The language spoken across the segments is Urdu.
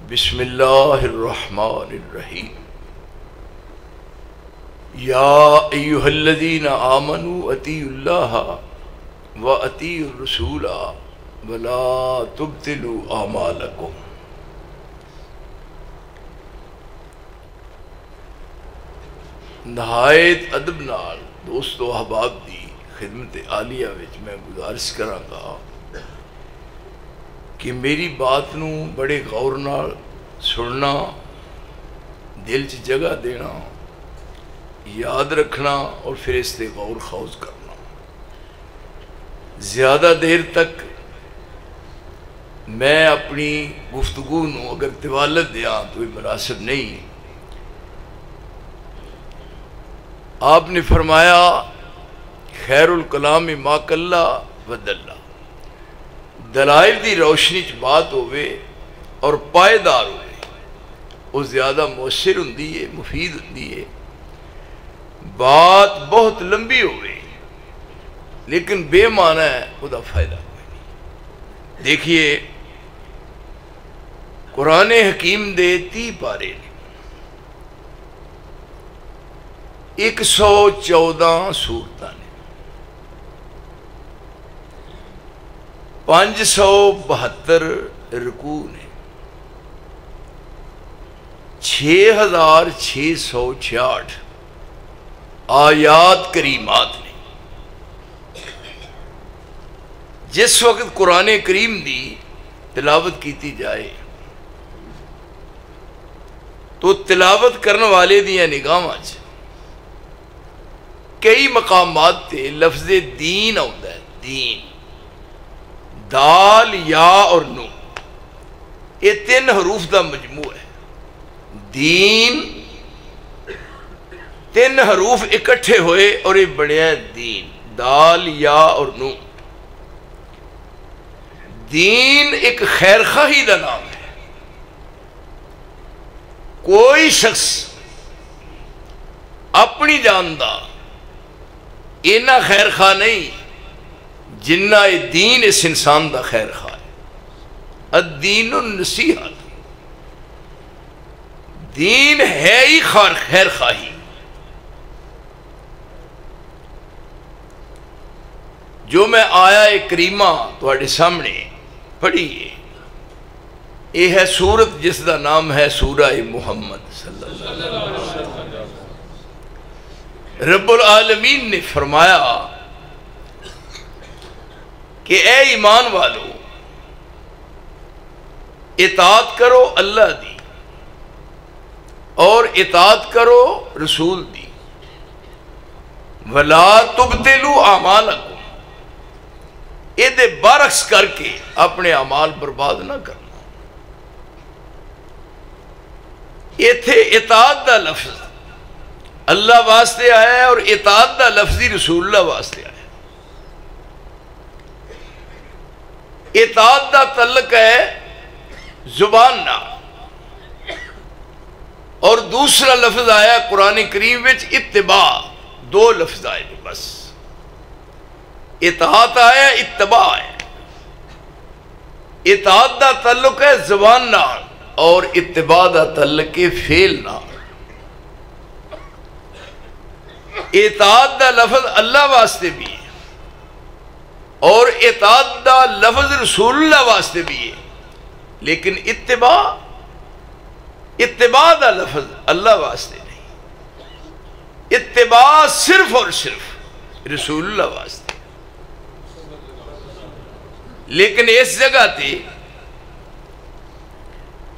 بسم اللہ الرحمن الرحیم یا ایہا الذین آمنوا اطیعوا اللہ و اطیعوا الرسول ولا تبطلوا اعمالکم۔ نہایت ادب نال دوستو احباب دی خدمت عالیہ وچ میں گزارش کراں گا کہ میری بات نو بڑے غور نال سننا، دل چ جگہ دینا، یاد رکھنا اور پھر اس تے غور خوض کرنا۔ زیادہ دیر تک میں اپنی گفتگو نو اگر طوالت دیاں تو یہ مناسب نہیں۔ آپ نے فرمایا خیر الکلام ما کلا و دلا، دلائل دی روشنی چ بات ہوئے اور پائیدار ہوئے وہ زیادہ مؤثر ہوندی ہے، مفید ہوندی ہے۔ بات بہت لمبی ہوئے لیکن بے معنی ہے، وہ دا فائدہ ہوئے۔ دیکھیے قرآن حکیم دے 30 پارے نے، 114 سورتاں نے، 572 رکوع نے، 6666 آیات کریمات نے۔ جس وقت قرآن کریم دی تلاوت کیتی جائے تو تلاوت کرنے والے دیا نگاہاں چ کئی مقامات تے لفظ دین آتا ہے، دین، دال، یا اور نون، یہ 3 حروف دا مجموع ہے۔ دین 3 حروف اکٹھے ہوئے اور یہ بنیا دین، دال، یا اور نون۔ دین ایک خیر خواہی دا نام ہے۔ کوئی شخص اپنی جان دا اینا خیر خواہ نہیں جنہ دین اس انسان دا خیر خواہ ہے۔ الدین النصیحت، دین ہے ہی خیر خواہی۔ جو میں آیا کریمہ تواڈے سامنے پڑھی ہے، یہ ہے سورت جس دا نام ہے سورہ محمد صلی اللہ علیہ وسلم۔ رب العالمین نے فرمایا کہ اے ایمان والو، اطاعت کرو اللہ دی اور اطاعت کرو رسول دی، وَلَا تُبْطِلُوا أَعْمَالَكُمْ، یہ دے برعکس کر کے اپنے اعمال برباد نہ کرنا۔ یہ تھے اطاعت دا لفظ اللہ واسطے آیا ہے اور اطاعت دا لفظی رسول اللہ واسطے آیا ہے۔ اطاعت دا تعلق ہے زبان نہ، اور دوسرا لفظ آیا قرآن کریم وچ اتباع، 2 لفظ آئے بس۔ اطاعت آیا، اتباع ہے۔ اطاعت دا تعلق ہے زبان نہ اور اتباع دا تعلق ہے فعل نہ۔ اطاعت دا لفظ اللہ واسطے بھی ہے اور اطاعت دا لفظ رسول اللہ واسطے بھی ہے، لیکن اتباع دا لفظ اللہ واسطے نہیں، اتباع صرف اور صرف رسول اللہ واسطے۔ لیکن اس جگہ تے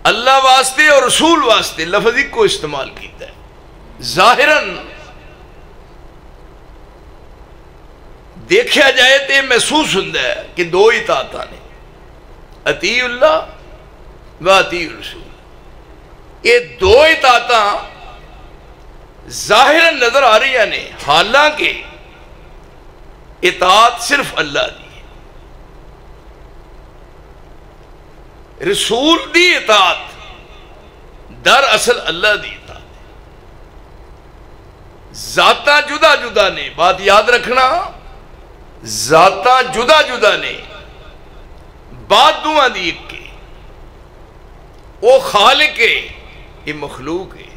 اللہ واسطے اور رسول واسطے لفظ کو استعمال کیتا ہے۔ ظاہراً دیکھا جائے تو محسوس ہوتا ہے کہ 2 اطاعتاں نے، اطیع اللہ و اطیع الرسول۔ یہ 2 اطاعتاں ظاہراً نظر آ رہی ہیں، حالانکہ اطاعت صرف اللہ دی ہے۔ رسول دی اطاعت دراصل اللہ دی اطاعت ہے۔ ذاتاں جدا جدا نے، بات یاد رکھنا، ذاتاں جدا جدا نے، بات دوہاں دی ایک کے، وہ خالق ہے یہ مخلوق ہے،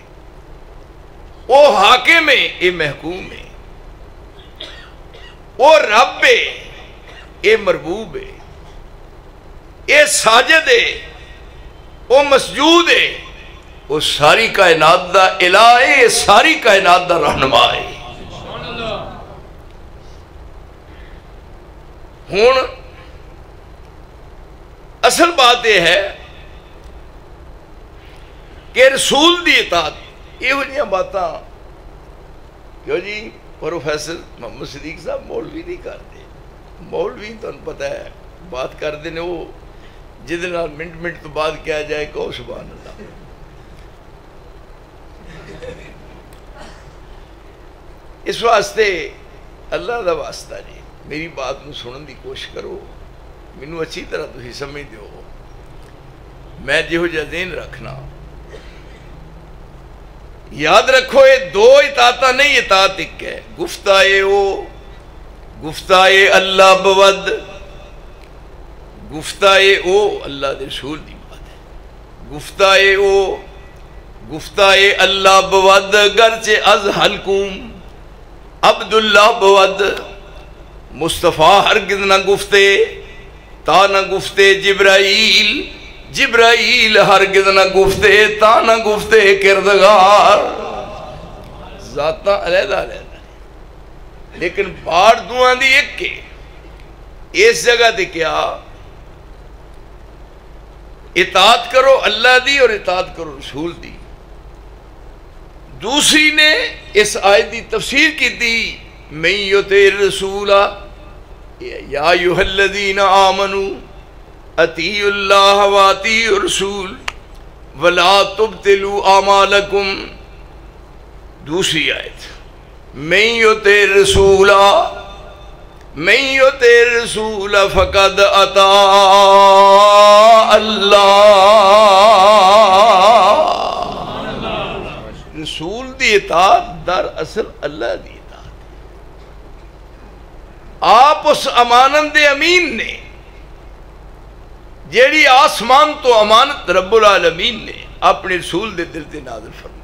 وہ حاکم ہے یہ محکوم ہے، وہ رب ہے یہ مربوب ہے، یہ ساجد ہے وہ مسجود ہے، وہ ساری کائنات دا الہ ہے، ساری کائنات دا رہنما ہے۔ ہون اصل بات یہ ہے کہ رسول دی اطاعت یہ ہوئی باتاں کیوں جی پروفیسر محمد صدیق صاحب مولوی نہیں کرتے، مولوی تو پتہ ہے بات کرتے ہیں وہ جہد نال منٹ تو بعد کیا جائے کہو سبحان اللہ۔ اس واسطے اللہ دا واسطہ جی میری بات نو سنن دی کوشش کرو، مینوں اچھی طرح تسی سمجھ دیو، میں جہو جا ذہن رکھنا، یاد رکھو یہ دو اطاعتاں نہیں، اطاعت ایک ہے۔ گفتائے او گفتائے اللہ بود، گفتائے او اللہ دے رسول دی بات ہے، گفتائے او گفتائے اللہ بود گرچہ از حلقوم عبداللہ بود، مصطفیٰ ہرگز نہ گفتے تا نہ گفتے جبرائیل، جبرائیل ہرگز نہ گفتے تا نہ گفتے کردگار، ذاتاں علیحدہ علیحدہ لیکن باڑ دعا دی ایک کے۔ اس جگہ دے کیا اطاعت کرو اللہ دی اور اطاعت کرو رسول دی۔ دوسری نے اس آیت دی تفسیر کی دی من یطع الرسول یا ایھا الذین آمنوا اطیعوا اللہ واطیعوا الرسول ولا تبطلوا اعمالکم۔ دوسری آیت من یطع الرسول من یطع الرسول فقد اطاع اللہ۔ رسول دی اطاعت در اصل اللہ دی اطاعت۔ آپ اس امانت دے امین نے جیڑی آسمان تو امانت رب العالمین نے اپنے رسول دے دل تے نازل فرمائی،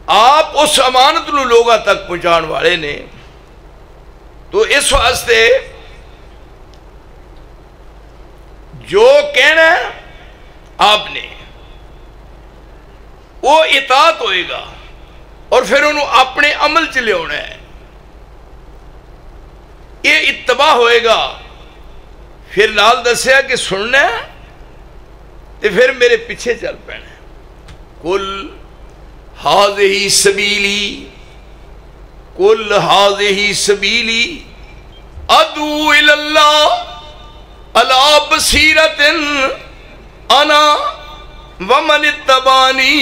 آپ اس امانت نو لوگاں تک پہنچان والے نے۔ تو اس واسطے جو کہنا ہے آپ نے وہ اطاعت ہوئے گا اور پھر انہوں اپنے عمل چ لے ہونا ہے، یہ اتباع ہوئے گا۔ پھر نال دسیا کہ سننا ہے تو پھر میرے پیچھے چل پینا ہے۔ کل ہذہ سبیلی کل ہذہ سبیلی ادعو الی اللہ علی بصیرۃ انا ومن اتبعنی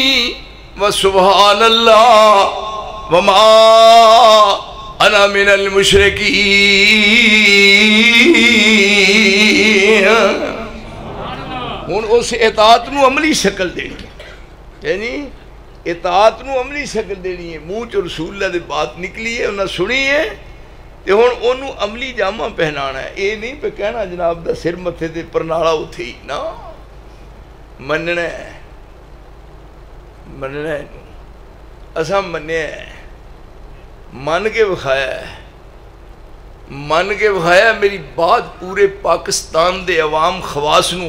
وسبحان اللہ وما انا من المشرکین۔ ہن اس اطاعت نو عملی شکل دینی، یعنی اطاعت نو عملی شکل دینی ہے۔ منہ چ رسول اللہ دی بات نکلی ہے، انہاں سنی ہے تے ہن اونوں عملی جامہ پہنانا ہے۔ اے نہیں پہ کہنا جناب دا سر متھے تے پرنالا اوتھے ہی نا، مننا ہے مننا ہے، اساں منیا ہے، من کے بخایا ہے، من کے بخایا۔ میری بات پورے پاکستان دے عوام خواص نو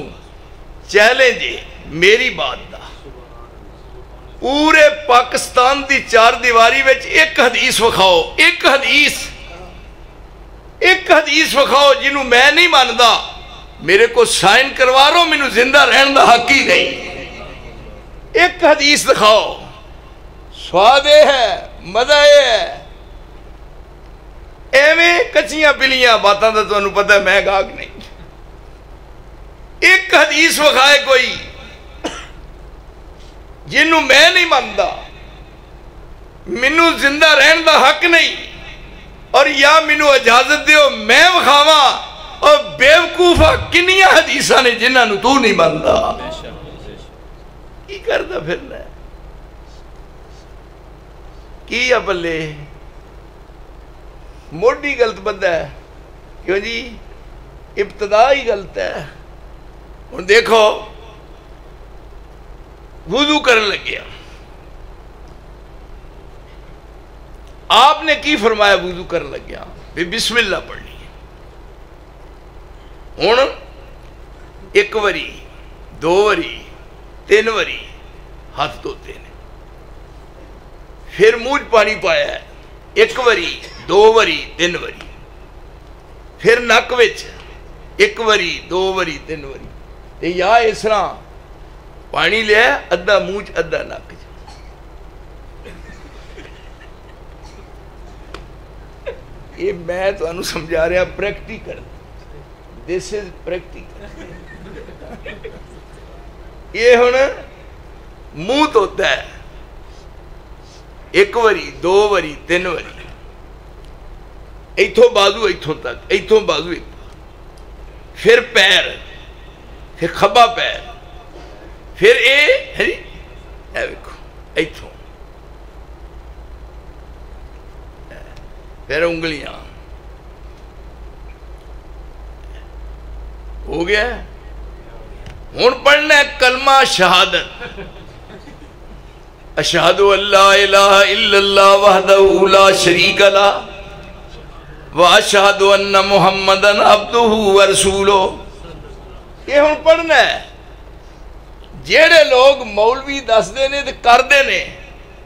چیلنج ہے میری بات دا۔ پورے پاکستان دی چار دیواری وچ ایک حدیث وکھاؤ، ایک حدیث وکھاؤ جنہوں میں نہیں ماندا، میرے کو سائن کروا رہو، مینوں زندہ رہن دا حق ہی نہیں۔ ایک حدیث دکھاؤ، سواد ہے، مزہ ہے۔ ایویں کچیاں پلیاں باتاں دا تانوں پتہ ہے میں گاہک نہیں۔ ایک حدیث وکھائے کوئی جنہوں میں نہیں ماندا، مینوں زندہ رہن دا حق نہیں، اور یا مینوں اجازت دیو میں وکھاواں، اور بیوقوفا کنیاں حدیثاں نے جنہاں نوں تو نہیں ماندا۔ کی کردا پھرنا ہے؟ کی بلے موڈی غلط بندہ ہے، کیوں جی ابتدا ہی غلط ہے، ہوں دیکھو وضو کرن لگیا، آپ نے کی فرمایا؟ وضو کرن لگیا بھی بسم اللہ پڑھنی ہے۔ ہوں ایک واری، دو واری، تین واری ہاتھ دھوتے ہیں، پھر منہ پانی پایا ہے، ایک واری، دو واری، تین واری، پھر نک وچ ایک واری، دو واری، تین واری، تے یا اس طرح پانی لیا ادھا منہ چ ادھا نک چ۔ یہ میں تو انہوں سمجھا رہا پریکٹیکل، دس از پریکٹیکل۔ یہ ہونا منہ تو ہوتا ہے ایک واری، دو واری، تین واری، ایتھوں بازو ایتھوں تک، ایتھوں بازو ایک، پھر پیر، پھر کھبا پیر، پھر اے ویکھو ایتھوں، پھر انگلیاں، ہو گیا۔ ہوں پڑھنا ہے کلمہ شہادت، اشہد ان لا الہ الا اللہ وحدہ لا شریک لہ واشہد ان محمدا عبدہ ورسولہ۔ یہ ہوں پڑھنا ہے۔ جیڑے لوگ مولوی دس دینے تے کر دینے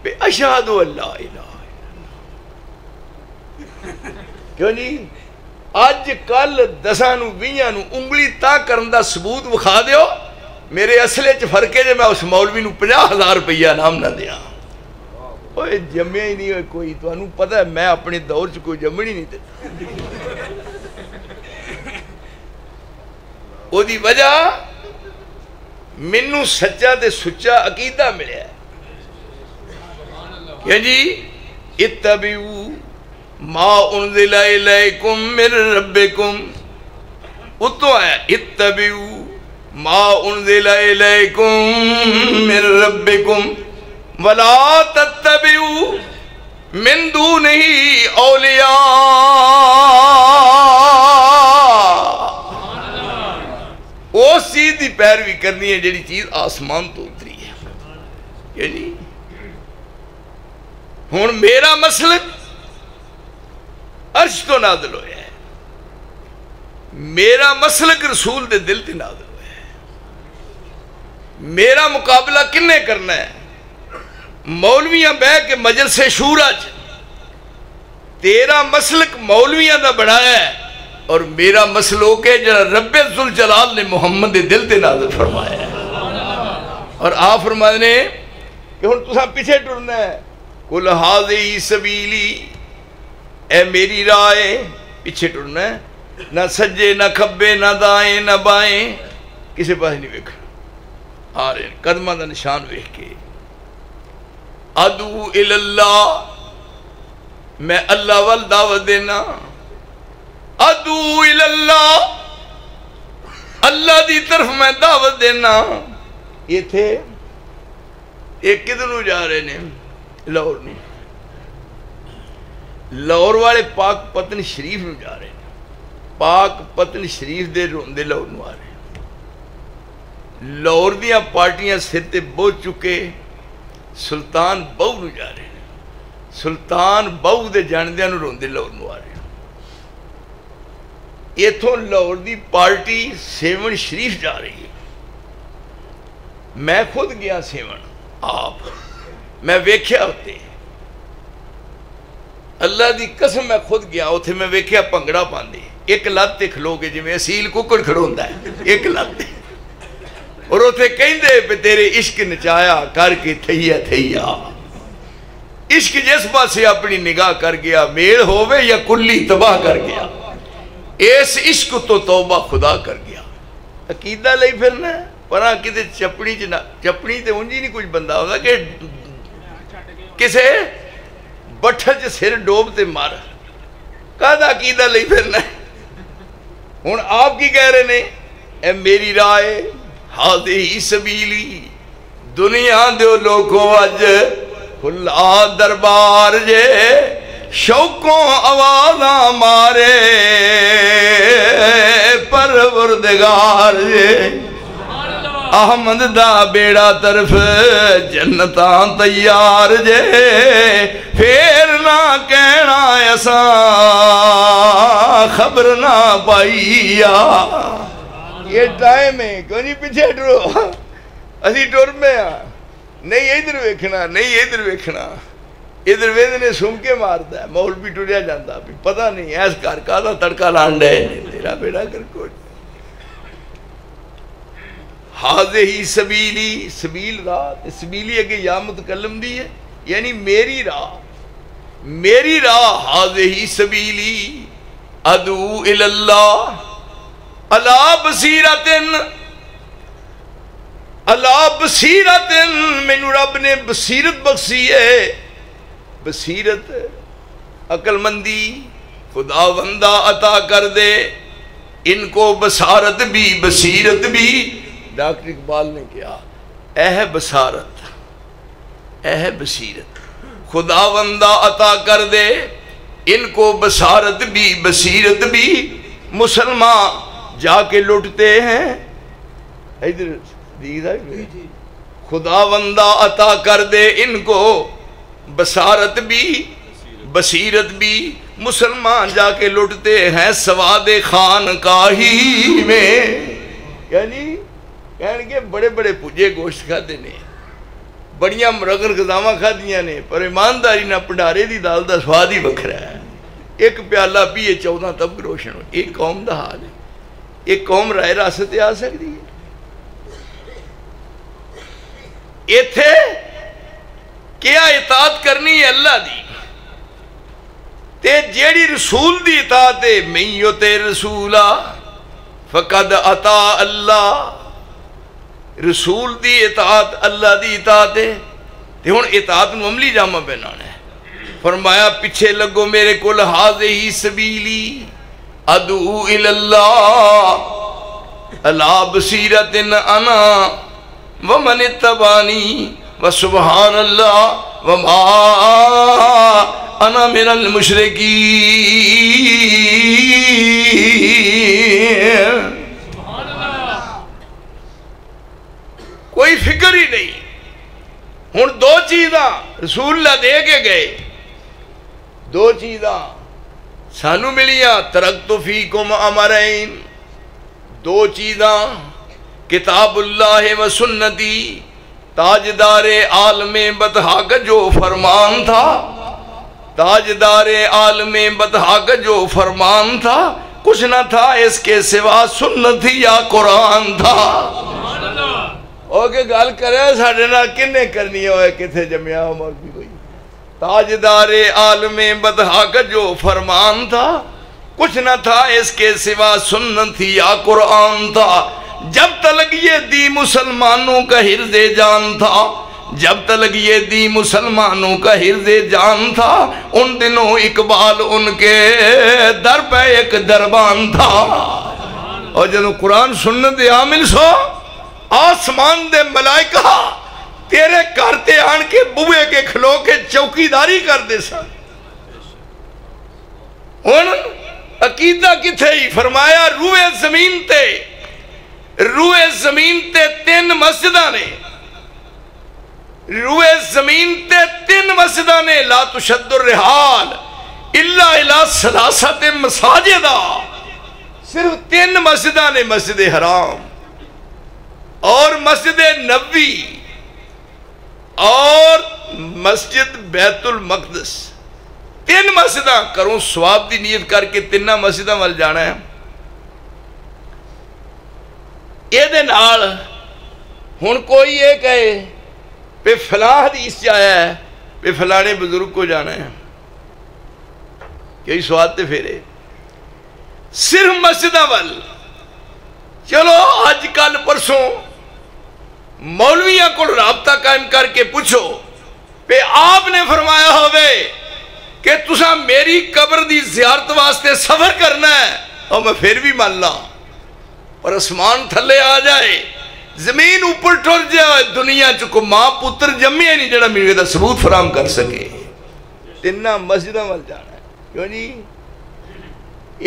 پہ اشہد ان لا الہ، کیوں جی؟ آج کل دساں نو ویاں نو انگلی تا کرن دا ثبوت وکھا دیو، میرے اصلے چ فرق ہے جے میں اس مولوی نو 50,000 روپیہ نام نہ دیا۔ اوے جمعہ ہی نہیں ہوئے کوئی، تو انہوں پتہ ہے میں اپنے دور چ کوئی جمعہ نہیں دیتا۔ او دی وجہ منو سچا تے سچا عقیدہ ملیا ہے کہ جی اتبعوا ما انزل الیکم من ربکم، اتو آیا اتبعوا ما انزل الیکم من ربکم ولا تتبعوا من دونہ اولیاء۔ وہ سیدھی پیروی کرنی ہے جڑی چیز آسمان تو اتری ہے، یعنی ہون میرا مسلک عرش تو نازل ہویا ہے، میرا مسلک رسول دے دل تے نازل ہویا ہے۔ میرا مقابلہ کنے کرنا ہے؟ مولویاں بہ کے مجلس شورا چ، تیرا مسلک مولویاں دا بڑھایا ہے، اور میرا مسلوک ہے جنہا رب ذوالجلال نے محمد دے دل تے نازل فرمایا ہے۔ اور آپ فرمائے نے کہ ہن تساں پیچھے ٹرنا ہے، قُلْ هَٰذِهِ سَبِيلِي، اے میری رائے، پیچھے ٹرنا ہے، نہ سجے نہ کھبے نہ دائیں نہ بائیں، کسی پاس نہیں ویکھ آ رہے ہیں قدمہ دا نشان ویکھ کے۔ ادعو اللہ، میں اللہ وال دعوت دینا، ادعو اللہ، اللہ دی طرف میں دعوت دینا۔ یہ تھے ایک کدھروں جا رہے نے؟ لاہور نہیں، لاہور والے پاک پتن شریف نو جا رہے ہیں، پاک پتن شریف دے روندے لاہور نو آ رہے ہیں۔ لاہور دیاں پارٹیاں سر تے بہت چکے، سلطان بہو نو جا رہے ہیں، سلطان بہو دے جاندیاں نو روندے لاہور نو آ رہے ہیں۔ ایتھوں لاہور دی پارٹی سیون شریف جا رہی ہے۔ میں خود گیا سیون، آپ میں ویکھیا ہوتے، اللہ دی قسم میں خود گیا ہوتے، میں ویکھیا پنگڑا پاندے، ایک لات تے کھلو گے جی میں اصیل ککڑ کھڑوندا ہے، ایک لات تے، اور ہوتے کہیں دے پہ تیرے عشق نچایا کر کے تھیا تھیا۔ عشق جس پاسے اپنی نگاہ کر گیا، میل ہووے یا کلی تباہ کر گیا، اس عشق تو توبہ خدا کر گیا۔ عقیدہ لئی پھرنا ہے، پرہاں کتے چپڑی چنا، چپڑی تے انجی نہیں کچھ بندہ ہوگا کہ کسے بٹھل چ سر ڈوب تے مار، کہاں عقیدہ لئی پھرنا ہے؟ ہن آپ کی کہہ رہے نے؟ اے میری رائے ہاذِہِ سبیلی، دنیا دیو لوگوں اج کھلا دربار جے، شوقوں آوازاں مارے پروردگار جے، احمد دا بیڑا طرف جنتاں تیار جے پھر نہ کہنا ایسا خبر نہ پائیا یہ ٹائم ہے کیوں نہیں پیچھے ٹرو اسی ٹور میں نہیں ادھر ویکھنا نہیں ادھر ویکھنا ادھر ویدنے سم کے مارتا ہے مول بھی ٹریا جاندہ بھی پتہ نہیں ایس کار کادا تڑکا لانڈے تیرا بیڑا کر کوئی حاضہی سبیلی سبیل راہ سبیلی اگے یا متکلم دی ہے یعنی میری راہ حاضہی سبیلی ادعو الاللہ علا بصیرتن مینو رب نے بصیرت بخشی ہے بصیرت عقل مندی خدا بندہ عطا کر دے ان کو بصارت بھی بصیرت بھی ڈاکٹر اقبال نے کیا اے بصارت اے بصیرت خدا بندہ عطا کر دے ان کو بصارت بھی بصیرت بھی مسلمان جا کے لٹتے ہیں خدا بندہ عطا کر دے ان کو بصارت بھی بصیرت بھی مسلمان جا کے لٹتے ہیں سواد خانقاہی میں یعنی کہنے کے بڑے بڑے پوجے گوشت کھا دینے بڑیاں مرغن غذاواں کھا دیا نے پر ایمانداری نہ پنڈارے دی دال دا سواد ہی بکھرا ہے ایک پیالہ پیے 14 تب روشن ہو ایک قوم دا حال ہے ایک قوم رائے راستے آ سکتی ہے ایتھے کیا اطاعت کرنی ہے اللہ دی تے جیڑی رسول دی اطاعت ہے من یطع رسولا فقد اطاع اللہ رسول دی اطاعت اللہ دی اطاعت ہے تے ہن اطاعت نو عملی جامہ پہنانا ہے فرمایا پیچھے لگو میرے کول حاضہی سبیلی ادعو الاللہ علا بصیرت انا ومن اتبانی وسبحان اللہ وما انا من المشرکین کوئی فکر ہی نہیں ہن دو چیزاں رسول اللہ دے کے گئے دو چیزاں سانو ملیاں ترکت فیکم امرین دو چیزاں کتاب اللہ و سنتی تاجدار عالم بطحا کا جو فرمان تھا تاجدار عالم بطحا کا جو فرمان تھا کچھ نہ تھا اس کے سوا سنت یا قرآن تھا اوکے گال کرے ساڑھے نہ کنے کرنی ہوئے کتھے جمعہ عمر بھی ہوئی تاجدار عالم بطحا کا جو فرمان تھا کچھ نہ تھا اس کے سوا سنت یا قرآن تھا جب تلک یہ دی مسلمانوں کا حرز جان تھا جب تلک یہ دی مسلمانوں کا حرز جان تھا ان دنوں اقبال ان کے در پہ ایک دربان تھا اور جنہوں قرآن سنت عامل سو آسمان دے ملائکہ تیرے کرتے آن کے بوئے کے کھلو کے چوکی داری کر دے سا ان عقیدہ کی تھے فرمایا روئے زمین تے 3 مسجدہ نے روئے زمین تے 3 مسجدہ نے لا تشد الرحال الا الى 3 مساجدہ صرف 3 مسجدہ نے مسجد حرام اور مسجد نبوی اور مسجد بیت المقدس 3 مسجدہ کروں ثواب دی نیت کر کے 3 مسجدہ مل جانا ہے یہ دن آل ہن کوئی یہ کہے پہ فلاں حدیث جایا ہے پہ فلانے بزرگ کو جانا ہے کئی سواد تے پھیرے صرف مسجدہ وال چلو آج کل پرسوں مولویاں کو رابطہ قائم کر کے پوچھو پہ آپ نے فرمایا ہوئے کہ تسا میری قبر دی زیارت واسطے سفر کرنا ہے اور میں پھر بھی مان لا اور اسمان تھلے آ جائے زمین اوپر ٹر جائے دنیا چکو ماں پتر جمعی نہیں جڑا میرے دا ثبوت فراہم کر سکے 3 مسجدہ مل جانا ہے کیوں نہیں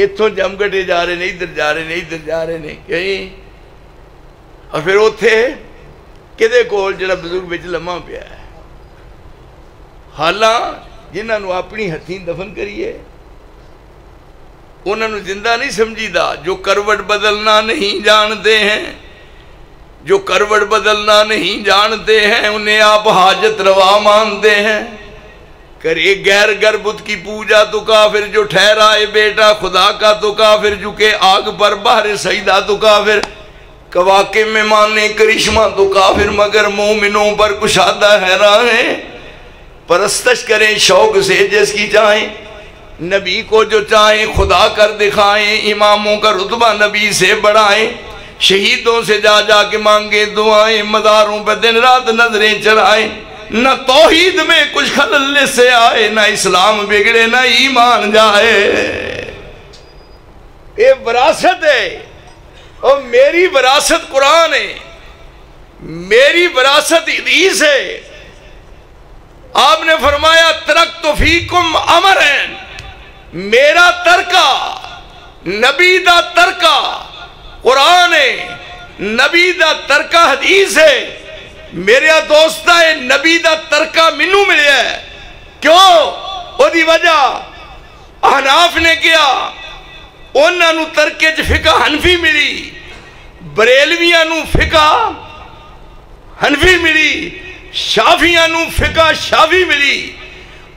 اتھوں جم گٹے جا رہے نہیں ادھر جا رہے نہیں ادھر جا رہے نہیں کیوں نہیں اور پھر وہ تھے کدے کول جڑا بزرگ بچ لمحہ پیا ہے، حالاں جنہاں نو اپنی ہتھیں دفن کریے انہاں نو زندہ نہیں سمجھی دا، جو کروٹ بدلنا نہیں جانتے ہیں، جو کروٹ بدلنا نہیں جانتے ہیں انہیں آپ حاجت روا مانتے ہیں۔ کرے غیر گربت کی پوجا تو کافر، جو ٹھہرائے بیٹا خدا کا تو کافر، جھکے آگ پر بحر سجدہ تو کافر، کواکب میں مانے کرشمہ تو کافر، مگر مومنوں پر کشادہ ہے راہیں، پرستش کریں شوق سے جس کی چاہیں، نبی کو جو چاہیں خدا کر دکھائیں، اماموں کا رتبہ نبی سے بڑھائیں، شہیدوں سے جا جا کے مانگے دعائیں، مزاروں پہ دن رات نظریں چرائیں، نہ توحید میں کچھ خلل سے آئے، نہ اسلام بگڑے نہ ایمان جائے۔ یہ وراثت ہے، اور میری وراثت قرآن ہے، میری وراثت حدیث ہے۔ آپ نے فرمایا ترکت فیکم امرین، میرا ترکہ نبی دا ترکہ قرآن ہے، نبی دا ترکہ حدیث ہے۔ میرے دوستہ نبی دا ترکہ منو ملے ہے، کیوں؟ وہ دی وجہ احناف نے کیا، انہاں نو ترکے چ فقہ حنفی ملی، بریلویاں نو فقہ حنفی ملی، شافیاں نو فقہ شافی ملی،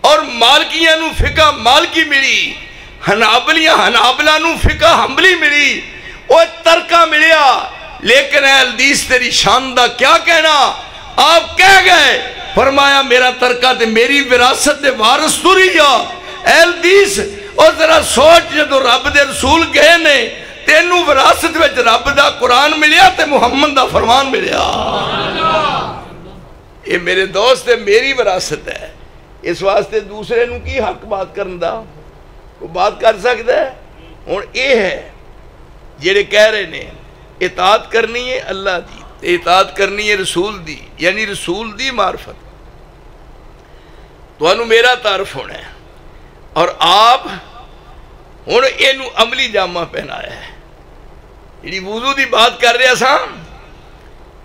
اور مالکیاں نو فقہ مالکی ملی، حنابلہ نو فقہ حنبلی ملی، وہ ترکہ ملیا۔ لیکن اے حدیث تیری شاندہ کیا کہنا؟ آپ کہہ گئے، فرمایا میرا ترکہ تے میری وراثت دے وارث تو رہی جا۔ اے حدیث اور ذرا سوچ جدو رب دے رسول گئے نے تینوں وراثت وچ رب دا قرآن ملیا تے محمد دا فرمان ملیا۔ یہ میرے دوست ہے، میری وراثت ہے، اس واسطے دوسرے نو کی حق بات کرندہ وہ بات کر سکتا ہے۔ اور یہ ہے جڑے کہہ رہے نے اطاعت کرنی ہے اللہ دی، اطاعت کرنی ہے رسول دی، یعنی رسول دی معرفت، تو انہوں میرا تعارف ہونا ہے، اور آپ ہن اینو عملی جامہ پہنایا ہے۔ جڑی وضو دی بات کر رہے ساں،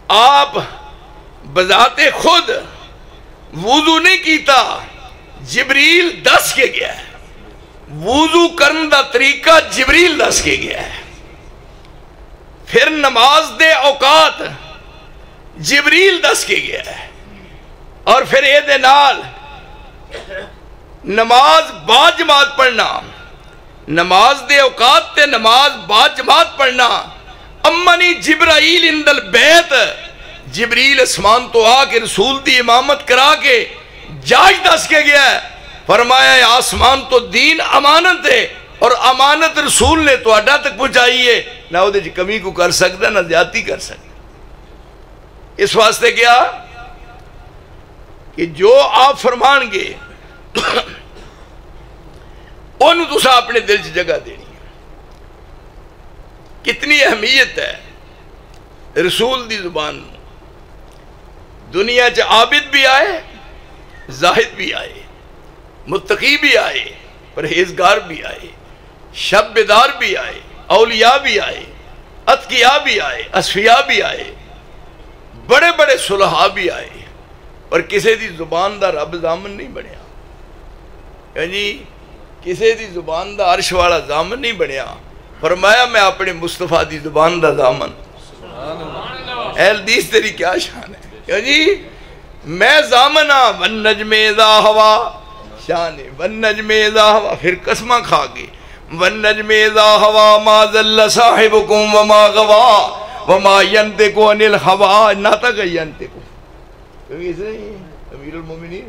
آپ بذات خود وضو نہیں کیتا، جبریل دس کے گیا ہے، وضو کرن دا طریقہ جبریل دس کے گیا ہے۔ پھر نماز دے اوقات جبریل دس کے گیا ہے، اور پھر اے دے نال نماز با جماعت پڑھنا، نماز دے اوقات تے نماز با جماعت پڑھنا۔ امنی جبرائیل اند البیت، جبریل اسمان تو آ کے رسول دی امامت کرا کے جاج دس کے گیا ہے، فرمایا آسمان تو دین امانت ہے، اور امانت رسول نے تو اڈا تک پہنچائیے، نہ وہ دے کمی کو کر سکتا نہ زیادتی کر سکتا۔ اس واسطے کیا کہ جو آپ فرمان گے انہوں تو سا اپنے دل سے جگہ دینی ہے۔ کتنی اہمیت ہے رسول دی زبان، دنیا چ عابد بھی آئے، زاہد بھی آئے، متقی بھی آئے، پرہیزگار بھی آئے، شب بیدار بھی آئے، اولیاء بھی آئے، اتقیاء بھی آئے، اصفیاء بھی آئے، بڑے بڑے صلحاء بھی آئے، پر کسی دی زبان دا رب ضامن نہیں بنیا، یعنی کسی دی زبان دا عرش والا ضامن نہیں بنیا۔ فرمایا میں اپنے مصطفیٰ دی زبان دا ضامن۔ اے حدیث تیری کیا شان ہے، یعنی میں ضامن ہاں، والنجم اذا ہوا شان ہے، والنجم اذا ہوا، پھر قسمہ کھا گئے، والنجم اذا ہوا ما ضل صاحبکم وما غوا وما ینطق عن الہوی، ناطق ینطق، کبھی اس نہیں امیر المومنین،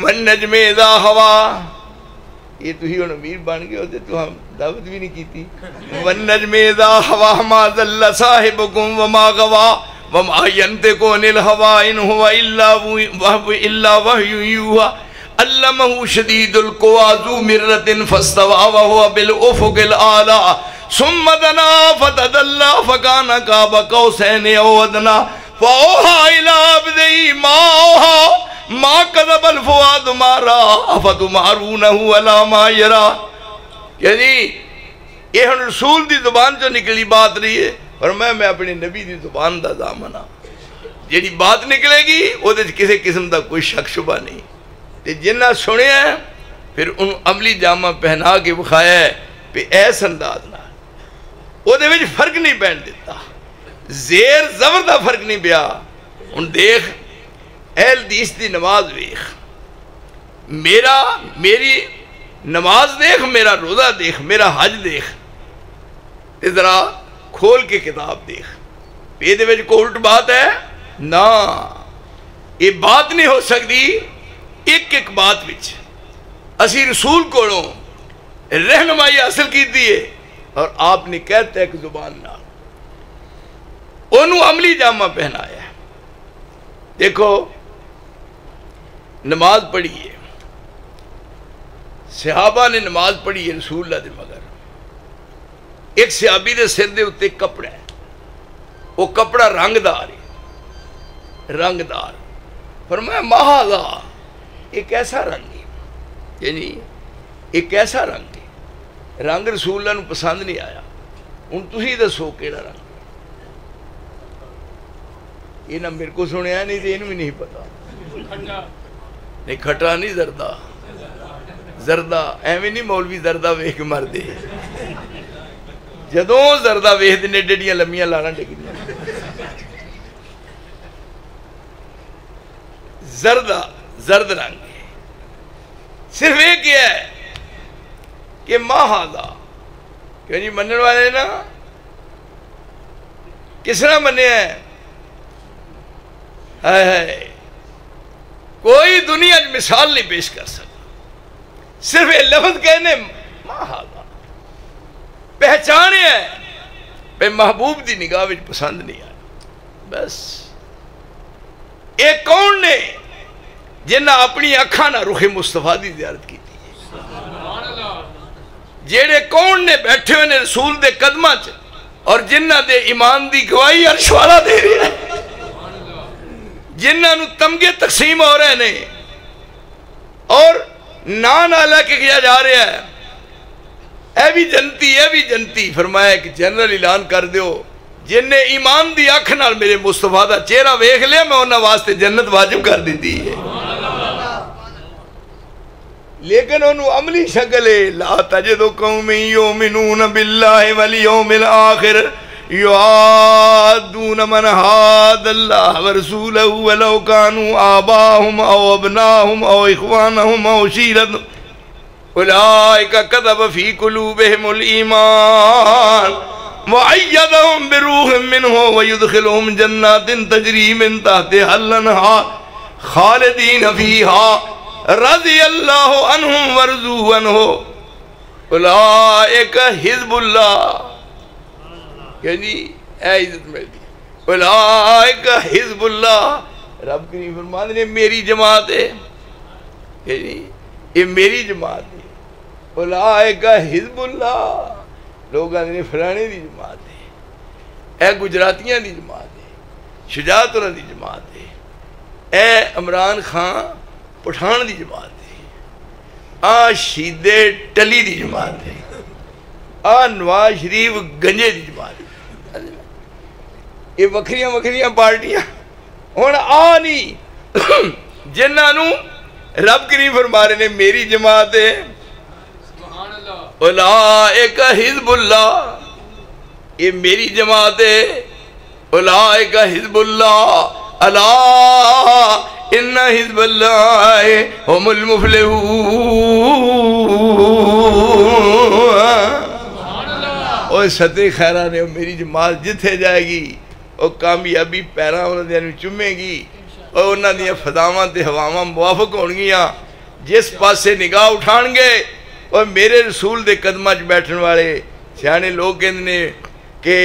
والنجم اذا ہوا، یہ تو ہی ان امیر بن گئے ہوتے تو ہم دعوت بھی نہیں کی تھی۔ والنجم اذا ہوا ما ضل صاحبکم وما غوا وما ینطق عن الہوی ان هو الا وحی یوحی علمہ شدید القوی ذو مرۃ فاستوی وهو بالافق الاعلی ثم دنا فتدلی فکان قاب قوسین او ادنی فاوحی الی عبدہ ما اوحی ما کذب الفؤاد ما رأى افتمارونہ علی ما یری۔ یعنی یہ رسول دی زبان جو نکلی بات رہی ہے، اور میں اپنی نبی دی زبان دا ضامن ہاں۔ جیڑی بات نکلے گی وہ کسی قسم کا کوئی شک شبہ نہیں. تے جنہ سنے ہیں پھر انہوں عملی جامہ پہنا کے بخایا ہے پہ ایس انداز نہ وہ دے وچ فرق نہیں پہن دیتا, زیر زبر دا فرق نہیں پیا. ان دیکھ اہل حدیث دی نماز ویخ, میری نماز دیکھ, میرا روزہ دیکھ, میرا حج دیکھ, تے ذرا کھول کے کتاب دیکھ. یہ دے وچ کوئی الٹ بات ہے نا, یہ بات نہیں ہو سکتی. ایک ایک بات وچ اسی رسول کولوں رہنمائی حاصل کی دیئے اور آپ نے کہتا ہے کہ زبان نہ انہوں عملی جامہ پہنایا ہے. دیکھو نماز پڑھی ہے, صحابہ نے نماز پڑھی ہے رسول اللہ دے مگر. ایک صحابی دے سر دے اتے کپڑا ہے, وہ کپڑا رنگدار ہے, رنگدار. فرمایا مہذا, ایک ایسا رنگ ہے, یعنی ایک ایسا رنگ ہے, رنگ رسول اللہ نے پسند نہیں آیا. ان تسی دسو کیڑا رنگ, یہ نہ میرے کو سنیا نہیں تو انہوں بھی نہیں پتا. نہیں کھٹا نہیں, زردہ, زردہ ایویں نہیں مولوی زردہ ویکھ کے مر دے. جدوں زردہ ویکھ دے ڈیڈیاں لمیاں لانا ڈگدیاں. زردہ زرد رنگ ہے. صرف ایک یہ ہے کہ ماں ہادا, کیوں نہیں منن والے نا کس طرح منے ہیں, ہے کوئی دنیا مثال نہیں پیش کر سکتا. صرف یہ لفظ کہنے ماں ہادا پہچانے ہے پہ محبوب دی نگاہ وچ پسند نہیں آیا. بس ایک کون نے جنہ اپنی اکھاں نہ رخ مصطفیٰ دی زیارت کی تھی, جیڑے کون نے بیٹھے ہوئے نے رسول دے قدمہ چ اور جنہ دے ایمان دی گواہی عرش والا دے رہے ہیں, جنہ نو تمغے تقسیم ہو رہے نے اور نان آلہ کے کیا جا رہے ہیں, اے بھی جنتی, اے بھی جنتی. فرمایا کہ جنرل اعلان کر دیو جن نے ایمان دی اکھ نال میرے مصطفیٰ دا چہرہ ویکھ لیا میں انہاں واسطے جنت واجب کر دیتی ہے. لیکن انہوں عملی شکل ہے لا تجد قوم یؤمنون باللہ والیوم الآخر یعادون من حاد اللہ ورسولہ ولو کانوا آباہم او ابناہم او اخوانہم او عشیرتہم اولئک کتب فی قلوبہم الایمان وَأَيَّدَهُمْ بِرُوحٍ مِّنْهُ وَيُدْخِلُهُمْ جَنَّاتٍ تَجْرِي مِن تَحْتِهَا الْأَنْهَارُ خَالِدِينَ فِيهَا رَضِيَ اللَّهُ عَنْهُمْ وَرَضُوا عَنْهُ أُولَئِكَ حِزْبُ اللَّهِ, یعنی اے عزت ملتی, أُولَئِكَ حِزْبُ اللَّهِ. رب کریم فرماتے ہیں میری جماعت ہے, یعنی یہ میری جماعت ہے. أُولَئِكَ حِزْبُ اللَّهِ, لوگ آدھے فلانے دی جماعت ہے, اے گجراتیاں دی جماعت ہے, شجاعت انہاں دی جماعت ہے, اے عمران خان پٹھان دی جماعت ہے, آ شید ٹلی دی جماعت ہے, آ نواز شریف گنجے دی جماعت ہے. یہ وکھریاں وکھریاں پارٹیاں ہن آ نہیں جنہاں نو رب کریم فرما رہے نے میری جماعت ہے. اولئک حزب اللہ, یہ میری جماعت ہے. اولئک حزب اللہ الا ان حزب اللہ هم المفلحون. اور ستے خیرہ نے میری جماعت جتھے جائے گی اور کامیابی پیراں انہوں نے چمے گی اور انہوں نے فضاواں تے ہواواں موافق ہونگیاں. جس پاسے نگاہ اٹھان گے اور میرے رسول دے قدمہ چ بیٹھن والے سیانے لوگ کہندے کہ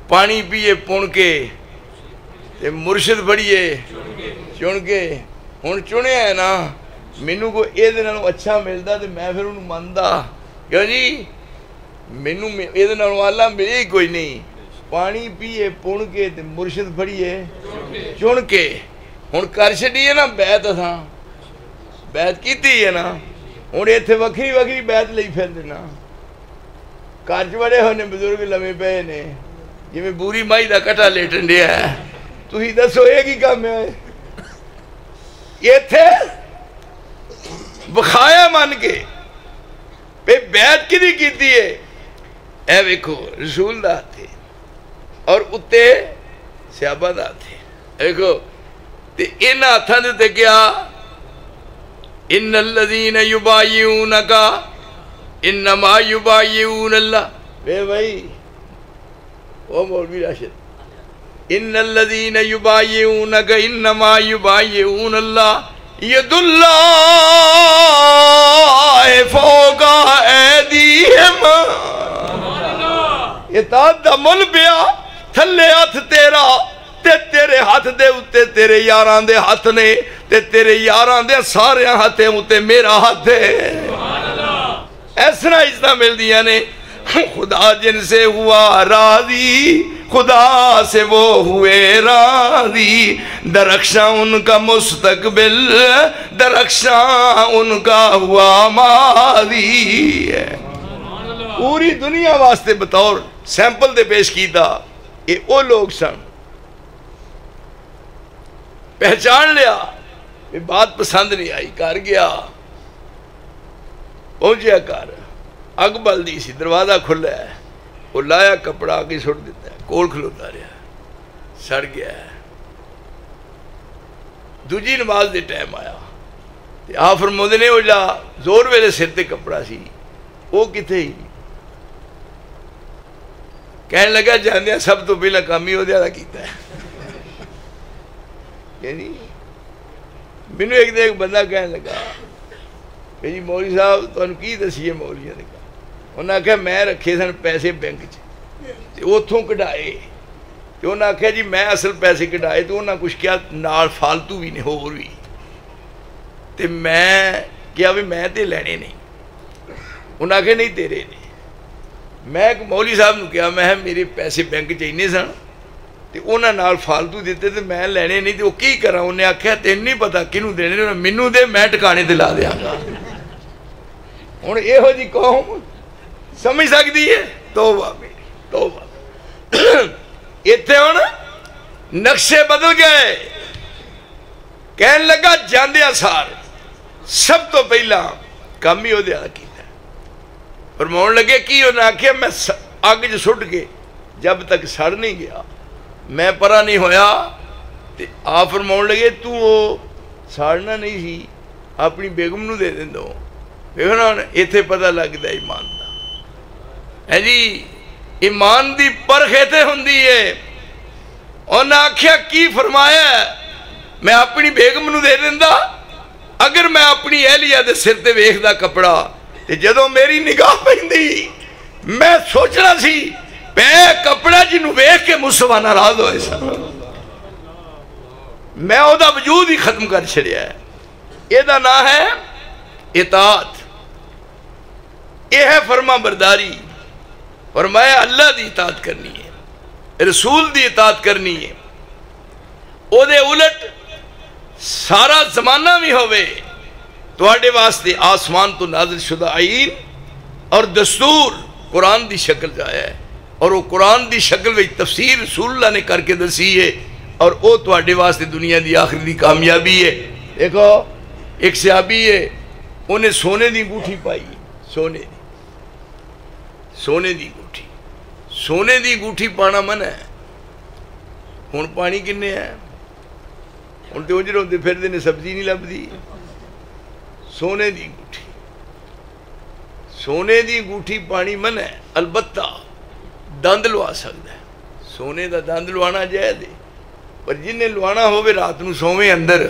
پانی پیے پون کے تے مرشد بڑھیے چن کے. ہن چنے ہے نا مینوں کو اے دے نالوں اچھا ملدا تے میں پھر انہوں مندا, کیوں جی مینوں اے دے نالوں اللہ ملے ہی کوئی نہیں. پانی پیے پون کے تے مرشد بڑھیے چن کے. ہن کر چھڈیے نا بیعت, اساں بیعت کیتی ہے نا, ہوں اتنے وکری وکری بیعت لئی پھر دینا. گھر چ بڑے ہونے بزرگ لمے پے نے جی بوری مائی دا کٹا لیٹن دیا ہے, تھی دسو یہ کی کام ہے؟ یہ تھے بخایا من کے پہ بیعت کی دی کیتی ہے اے ویکھو رسول دا تھے اور اتے صحابہ دا تھے ویکھو تے ان ہاتھاں دے تے کیا ان الذین یبایعونک انما یبایعون اللہ بے بھائی وہ مولوی راشد ان الذین یبایعونک انما یبایعون اللہ ید اللہ فوق ایدیہم اطاعت دا مل پیا تھلے ہاتھ تیرا تے تیرے ہاتھ دے اتے تیرے یاران دے ہاتھ نے تے تیرے یاران دے سارے ہاتھیں اتے میرا ہاتھ ہے ایسنا عزتہ مل دیا نے خدا جن سے ہوا راضی خدا سے وہ ہوئے راضی درخشاں ان کا مستقبل درخشاں ان کا ہوا ماضی ہے پوری دنیا واسطے بطور سیمپل دے پیش کیتا یہ وہ لوگ سن پہچان لیا یہ بات پسند نہیں آئی کر گیا پہنچیا کر اگ بل دی سی دروازہ کھلا ہے وہ لایا کپڑا آگے چھوڑ دیتا ہے کول کھلوتا رہا سڑ گیا ہے دوجی نماز دے ٹائم آیا آپ فرمودے نے وہ جا زور ویلے سر تے کپڑا سی وہ کتے ہی کہنے لگا جاندیا سب تو پہلا کام ہی ہو زیادہ کیتا ہے یعنی مینوں ایک بندہ کہنے لگا کہ جی مولوی صاحب تانوں کی دسیے مولویاں نے کہا انہاں کہا میں رکھے سن پیسے بینک چ اتوں کਢائے تو انہاں آخیا جی میں اصل پیسے کਢائے تو انہاں کچھ کیا نال فالتو بھی نہیں ہور بھی تے میں کیا بھی میں تے لینے نہیں انہاں آخیا نہیں تیرے نہیں میں ایک مولوی صاحب نے کہا میں میرے پیسے بینک چاہیے سن تے انہاں نال فالتو دیتے تے میں لینے نہیں تے وہ کی کراں انہیں آخیا تین نہیں پتا کنوں دینے مینوں دے میں ٹکانے تے لا دیاں گا ہن یہو جی قوم سمجھ سکتی ہے توبہ میری توبہ اتنے ہن نقشے بدل گئے کہنے لگا جاندیا سار سب تو پہلا کام ہی ہو دیا کیتا فرماؤن لگے کی انہوں نے آخیا میں اگ جو سٹ کے جب تک سڑ نہیں گیا میں پرا نہیں ہویا آپ فرماؤن لگے تو وہ ساڑنا نہیں سی اپنی بیگم نو دے دیں دو دیکھنا ایتھے پتہ لگتا ہے ایمان دا ہے جی ایمان دی پرخ ایتھے ہوندی ہے انہاں آکھیا کی فرمایا ہے میں اپنی بیگم نو دے دیں دا اگر میں اپنی اہلیہ دے سر تے ویکھ دا کپڑا تے جدوں میری نگاہ پیندی میں سوچنا سی پہ کپڑا جنوں ویکھ کے مصطفیٰ ناراض ہوئے سا میں او دا وجود ہی ختم کر چھڑیا ہے یہ دا نام ہے اطاعت یہ ہے فرما برداری فرمایا اللہ دی اطاعت کرنی ہے رسول دی اطاعت کرنی ہے او دے الٹ سارا زمانہ بھی ہوئے تواڈے واسطے آسمان تو نازل شدہ آئین اور دستور قرآن دی شکل جایا ہے اور وہ قرآن دی شکل میں تفسیر رسول اللہ نے کر کے دسی ہے اور وہ تواڈے واسطے دنیا دی آخری دی کامیابی ہے دیکھو ایک صحابی ہے انہیں سونے دی انگوٹھی پائی سونے دی انگوٹھی پانا من ہے ہن پانی کنے ہے ہن تے اجر ہوندے پھردے نے سبزی نہیں لبدی سونے دی انگوٹھی پانی من ہے البتہ دند لوا سکتا ہے سونے دا دند لوانا جائے دے پر جنہیں لوانا ہوئے رات نو سویں اندر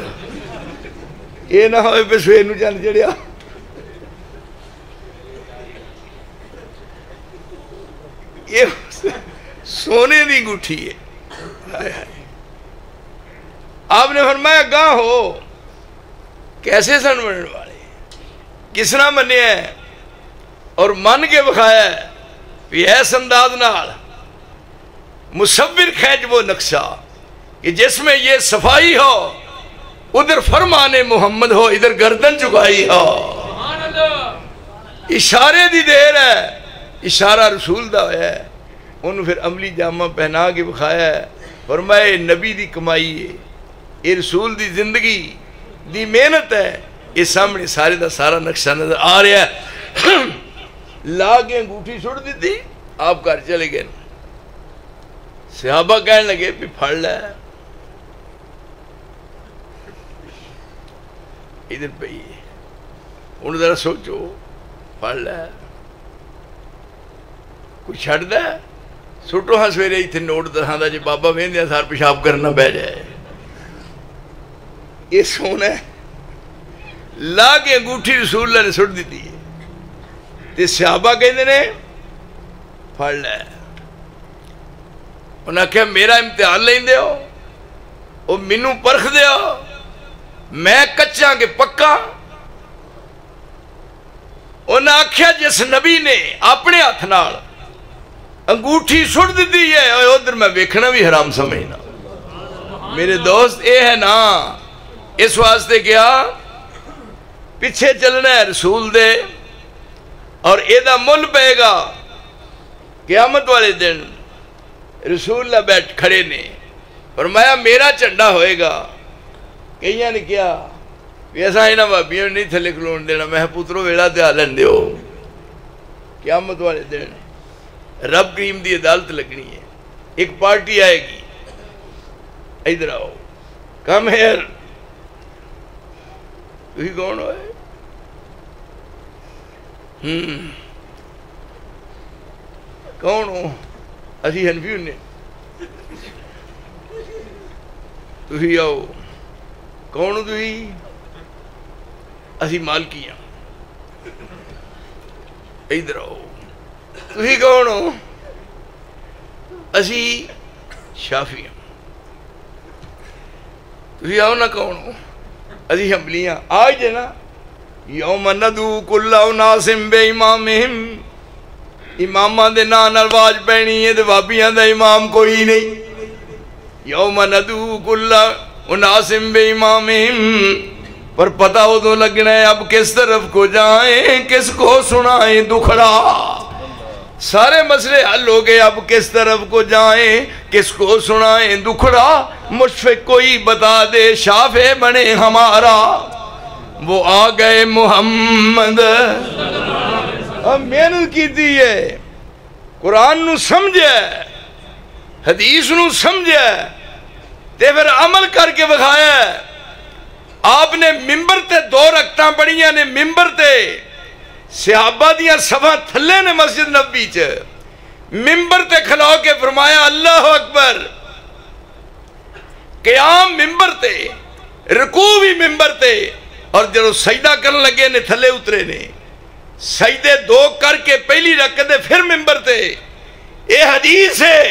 یہ نہ ہوئے پہ سوئے نو چند جڑیا یہ سونے دی انگوٹھی ہے آپ نے فرمایا گاہ ہو کیسے سن بننے والے کس نہ منے ہیں اور من کے بخایا ہے بھی ایس انداز نال مصور کھینچ وہ نقشہ کہ جس میں یہ صفائی ہو ادھر فرمان محمد ہو ادھر گردن چکائی ہو اشارے دی دیر ہے اشارہ رسول دا ہے انہوں پھر عملی جامہ پہنا کے بکھایا ہے فرمائے نبی دی کمائی ہے، یہ رسول دی زندگی دی محنت ہے، یہ سامنے سارے دا سارا نقشہ نظر آ رہا ہے۔ لا کے انگوٹھی چھوڑ دی تھی، آپ گھر چلے گئے، صحابہ کہنے لگے بھی پھڑ لے، ادھر پہ انہوں ذرا سوچو، پڑھ لے کوئی چھڑ دے، سٹو ہاں سویرے ہی تھے نوٹ دہاں دا جی بابا وین دیا سار پیشاب کرنا بہ جائے، یہ سونا ہے۔ لا کے انگوٹھی رسول اللہ نے سٹ دیتی ہے، تے صحابہ کہتے نے پڑھ لے، انہاں کہا میرا امتحان لیں دے ہو، وہ منو پرخ دے ہو، میں کچھاں کے پکا۔ انہاں آکھیا جس نبی نے اپنے ہاتھ نال انگوٹھی سٹ دیتی ہے، ادھر میں ویکھنا بھی حرام سمجھنا۔ میرے دوست اے ہے نا، اس واسطے کیا پیچھے چلنا ہے رسول دے، اور اے دا مل پے گا قیامت والے دن۔ رسول اللہ بیٹھ کھڑے نے فرمایا میرا جھنڈا ہوئے گا، کئیاں نے کیا ایسا ہی نہ بابیوں نہیں تھے لکھلون دینا، میں پترو ویڑا تے آلن دیو، قیامت والے دن رب کریم دی عدالت لگنی ہے، ایک پارٹی آئے گی، ادھر آؤ، کم ہیر، تو ہی کون ہوئے؟ کون ہو؟ اسی حنفی نے، تو ہی آؤ، کون ہو تو ہی؟ اسی مالکی ہیں، ادھر آؤ، تو ہی کون ہو؟ اسی شافی ہیں، تو ہی آؤ نا کون ہو؟ اسی حنبلیاں، آج جے نا یوم ندعو کل اناس بامامہم، اماماں دے نام نال آواز پینی ہے تے بابیاں دا امام کوئی نہیں۔ یوم ندعو کل اناس بامامہم، پر پتہ ہو تو لگنا ہے اب کس طرف کو جائیں، کس کو سنائیں دکھڑا، سارے مسئلے حل ہو گئے، اب کس طرف کو جائیں، کس کو سنائیں دکھڑا، مشفق کوئی بتا دے شافع بنے ہمارا، وہ آ گئے محمد۔ اب محنت کی دیئے، قرآن نو سمجھے، حدیث نو سمجھے، تے پھر عمل کر کے بکھایا ہے۔ آپ نے ممبر تے 2 رکعتاں پڑھیاں نے، ممبر تے صحابہ دیاں صفاں تھلے نے مسجد نبی چ، ممبر تے کھلو کے فرمایا اللہ اکبر، قیام ممبر تے، رکوع بھی ممبر تے، اور جب سجدہ کرنے لگے نے تھلے اترے نے، سجدے 2 کر کے پہلی رکعت دے پھر ممبر تے، اے حدیث ہے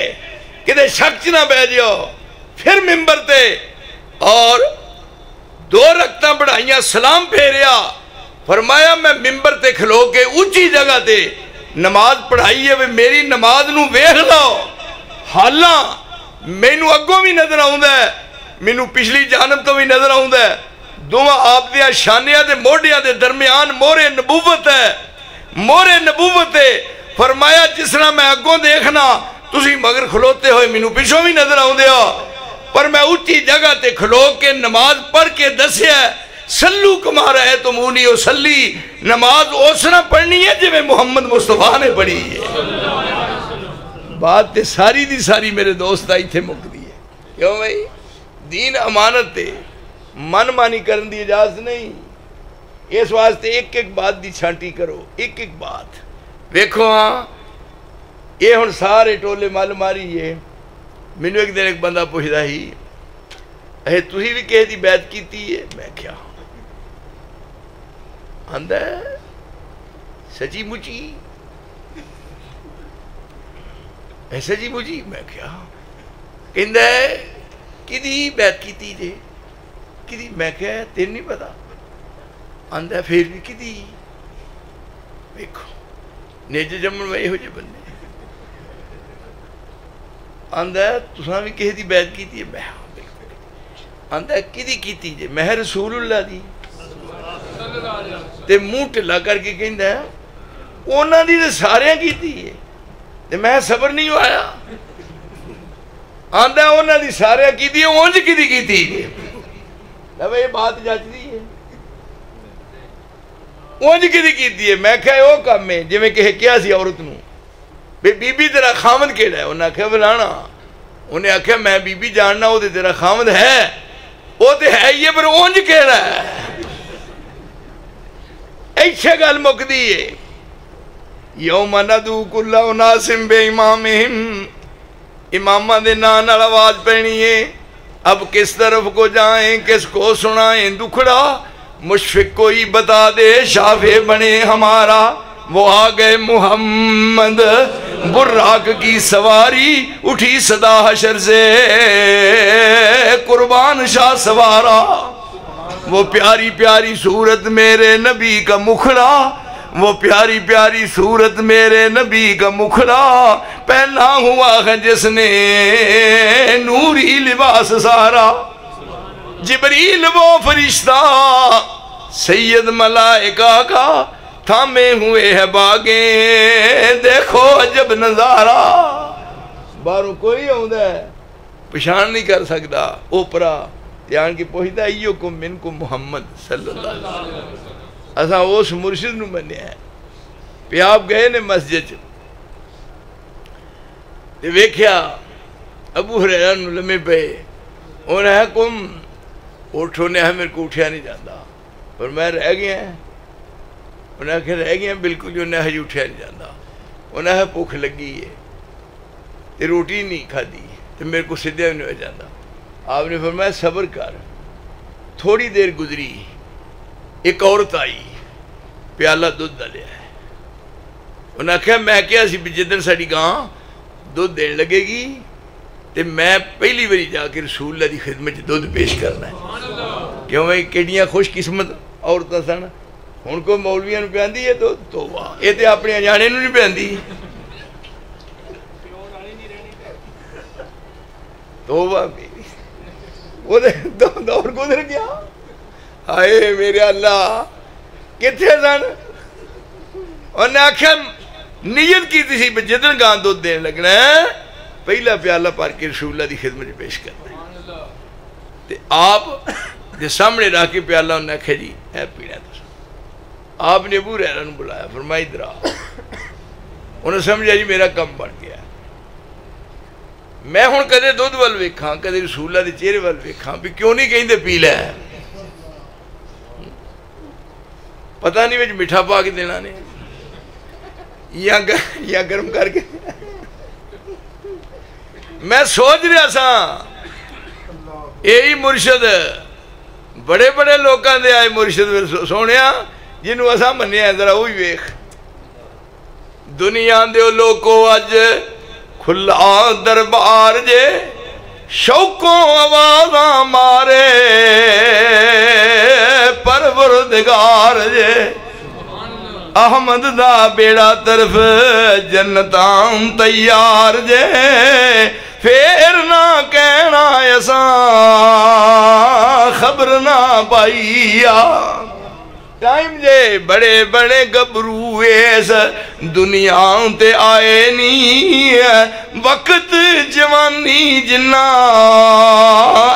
کہ دے شک نہ بہ جاؤ، پھر ممبر تے، اور 2 رکعتاں بڑھائیاں، سلام پھیریا، فرمایا میں ممبر تے کھلو کے اونچی جگہ تے نماز پڑھائی ہے، میری نماز نو ویکھ لو، حالاں مینوں اگوں بھی نظر آوندا ہے، مینوں پچھلی جانب تو بھی نظر آوندا ہے، دوواں آپ دیاں شانیاں دے موڈیاں دے درمیان مورے نبوت ہے، مورے نبوت ہے۔ فرمایا جس طرح میں اگوں دیکھنا تسی مگر کھلوتے ہوئے مینوں پیچھوں بھی نظر آوندے ہو، پر میں اونچی جگہ تے کھلو کے نماز پڑھ کے دسیا سلو کما رہے تو مونی و سلی، نماز اس طرح پڑھنی ہے جویں محمد مصطفیٰ نے پڑھی ہے۔ بات تے ساری دی ساری میرے دوست آئی تھے مک دی ہے، کیوں بھائی؟ دین امانت تے من مانی کرن دی اجازت نہیں، اس واسطے ایک ایک بات دی چھانٹی کرو، ایک ایک بات ویکھو۔ ہاں یہ ہن سارے ٹولے مل ماری ہے۔ مینوں ایک دن ایک بندہ پوچھدا ہی اے تسی بھی کہے دی بیعت کیتی ہے؟ میں کیا آندا ہے سچی مچی؟ اے سچی مچی؟ میں کیا کہندا ہے کدی بیعت کیتی جے؟ کدی؟ میں کیا تین نہیں پتا؟ آندا ہے پھر بھی کدی؟ ویکھو نیجے جمن میں ہو جے بندے، آندا ہے تساں بھی کہے دی بیعت کیتی ہے؟ میں آندا ہے کدی کیتی جے؟ میں رسول اللہ دی، تے منہ ٹھلا کر کے کہندا ہے انہاں دی تے ساریاں کیتی ہے، تے میں صبر نہیں آیا۔ آندہ انہوں نے سارے کی دی اونج کی دی کی تھی لو یہ بات جاچ دی ہے اونج کی دی کی دی ہے میں کہا وہ کام میں جو میں کہے کیا سی عورت نو بی بی تیرا خامد کیڑا ہے انہوں نے کہا بلانا انہیں کہا میں بی بی جاننا وہ تیرا خامد ہے وہ تو ہے یہ پر اونج کیڑا ہے ایچھے گل مک دیئے یوم ندو کل اناسم بے امامہم امامہ دے نان آواز پہنی ہے اب کس طرف کو جائیں کس کو سنائیں دکھڑا مشفق کوئی بتا دے شافع بنے ہمارا وہ آگئے محمد براق کی سواری اٹھی صدا حشر سے قربان شاہ سوارا وہ پیاری پیاری صورت میرے نبی کا مکھڑا وہ پیاری پیاری صورت میرے نبی کا مکھڑا پہنا ہوا ہے جس نے نوری لباس سارا جبریل وہ فرشتہ سید ملائکہ کا تھامے ہوئے ہے باغیں دیکھو عجب نظارہ باروں کوئی ہوندہ ہے پشان نہیں کر سکتا اوپرا یہاں کی پوچھتا ایوکم منکم محمد صلی اللہ علیہ وسلم اساں اس مرشد نو بنے ہیں پہ آپ گئے نے مسجد تے ویکھیا ابو ہریرہ نو لمے پہ انہیں ہے کم اٹھو نے ہے میرے کو اٹھیا نہیں جاندہ اور میں رہ گیا ہیں انہیں کہ رہ گیا ہیں بالکل جو انہیں اٹھیا نہیں جاندہ انہیں ہے پوکھ لگی ہے تے روٹی نہیں کھا دی تے میرے کو سدھیا نہیں ہو جاندہ آپ نے فرمایا صبر کر تھوڑی دیر گزری ایک عورت آئی پیالہ دودھ ڈالیا ہے انہوں نے کہا میں کیا سی جدن ساڑی گاں دودھ دین لگے گی تے میں پہلی باری جا کے رسول اللہ دی خدمت دودھ پیش کرنا ہے کیوں میں کیڑیاں خوش قسمت عورتیں سن ان کو مولویاں نو پیان دی ہے تو توبہ یہ تے اپنے انجانے نو نہیں پیان دی توبہ میری وہ دور گزر گیا آئے میرے اللہ کتھے سن انہوں نے آکھا نیت کی تھی جدن گاں دودھ دین لگنا ہے پہلا پیالہ پار کے رسول اللہ دی خدمت پیش کرنا ہے تے آپ دے سامنے رہ کے پیالہ انہوں نے آکھا جی اے پیڑا تو آپ نے ابو ہریرہ نے بلایا فرمائی درا انہوں نے سمجھا جی میرا کم بڑھ گیا میں ہون کدے دودھ وال ویکھاں کدے رسول اللہ دے چہرے وال ویکھاں بھی کیوں نہیں کہیں دے پی لے پتہ نہیں وچ مٹھا پا کے دینا نے یا گرم کر کے میں سوچ رہا سا یہی مرشد بڑے بڑے لوکاں دے آئے مرشد سونیا جنہوں اساں منیا ہے ذرا وہی ویکھ دنیا دے لوکو اج کھلا دربار جے شوقوں آوازاں مارے پروردگار جے احمد دا بیڑا طرف جنتاں تیار جے پھر نہ کہنا ایسا خبر نہ پائیا ٹائم جے بڑے بڑے گبرو ایس دنیا تے آئے نہیں وقت جوانی جنا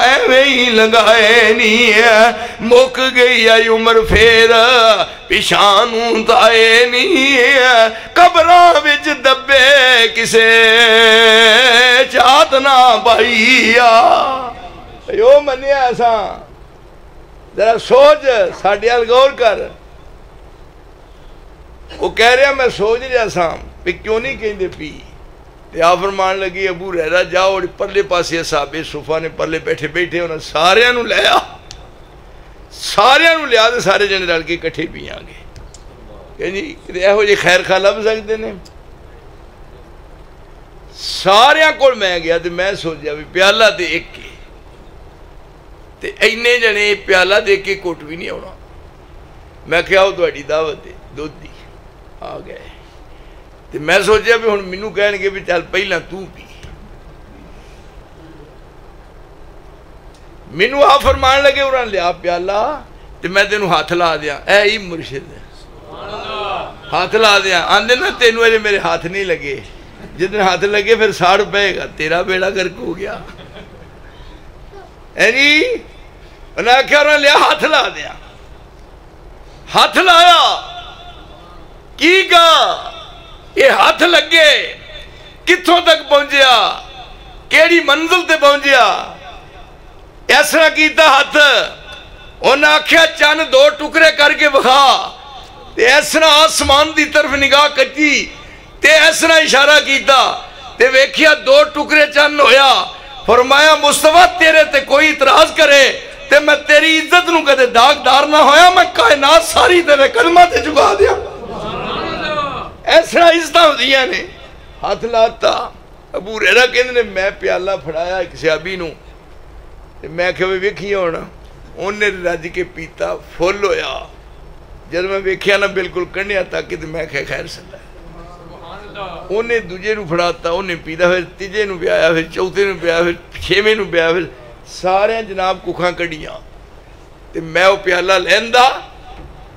ایوے ہی لگائے نہیں مک گئی ہے عمر پھر پیشانوں تائے نہیں قبراں وچ دبے کسے چاہت نہ پائیا یو منیا ایسا ذرا سوچ ساڑھیال غور کر وہ کہہ رہا میں سوچ رہا سا پہ کیوں نہیں کہیں دے پی تے آپ فرمان لگی ابو ہریرہ جاؤ پرلے پاسے صحابہ صفہ نے پرلے بیٹھے بیٹھے انہوں سارے انہوں لیا سارے انہوں لیا دے سارے جنے ڈال کے کٹھے پی آنگے کہ جی اے ہو جی خیر خواہ لب سکتے نے سارے کول میں گیا تے میں سوچ جا بھی پیالہ تے ایک کے تے اینے جنے پیالہ دے کے کوٹ بھی نہیں ہونا میں کیا ہو تو اڈی دعوت ہے دودھ دی آ گئے تے میں سوچیا بھی ہن مینوں کہن گے بھی چل پہلا تو پی مینوں آ فرمان لگے انہاں لیا پیالہ تے میں تینوں ہاتھ لا دیا اے مرشد ہاتھ لا دیا آندے نا تینوں اجے میرے ہاتھ نہیں لگے جتنے ہاتھ لگے پھر ساڑ پائے گا، تیرا بیڑا گرک ہو گیا ہے جی۔ انہوں نے کیا انہوں نے لیا ہاتھ لا دیا، ہاتھ لایا کی کہا یہ ہاتھ لگے کتھوں تک پہنچیا، کیڑی منزل تے پہنچیا، اس طرح کیتا ہاتھ۔ انہوں نے آکھیا چند دو ٹکرے کر کے بخا، تے اس طرح آسمان دی طرف نگاہ کچی، تے اس طرح اشارہ کیتا، تے ویکھیا دو ٹکرے چند ہویا۔ فرمایا مصطفیٰ تیرے تے کوئی اعتراض کرے تے میں تیری عزت نو کدے داغدار نہ ہویا، میں کائنات ساری تیرے قدمہ تے جھکا دیا۔ ایسا عزتہ ہو دیا نے ہاتھ لاتا۔ ابو ہریرہ کہندے نے میں پیالہ پھڑایا ایک صحابی نو، میں کہ وہ ویکھیا ہونا، انہیں رج کے پیتا فل ہویا۔ جب میں ویکھیا نا بالکل کنڈیا تاکہ تو میں کہ خیر صلی انہیں دوجے نو پھڑاتا، انہیں پیتا، پھر تیجے نو پیایا، پھر چوتھے نو پیایا، پھر چھویں نو پیایا، پھر سارے جناب ککھاں کڑیاں۔ تے میں وہ پیالہ لیندہ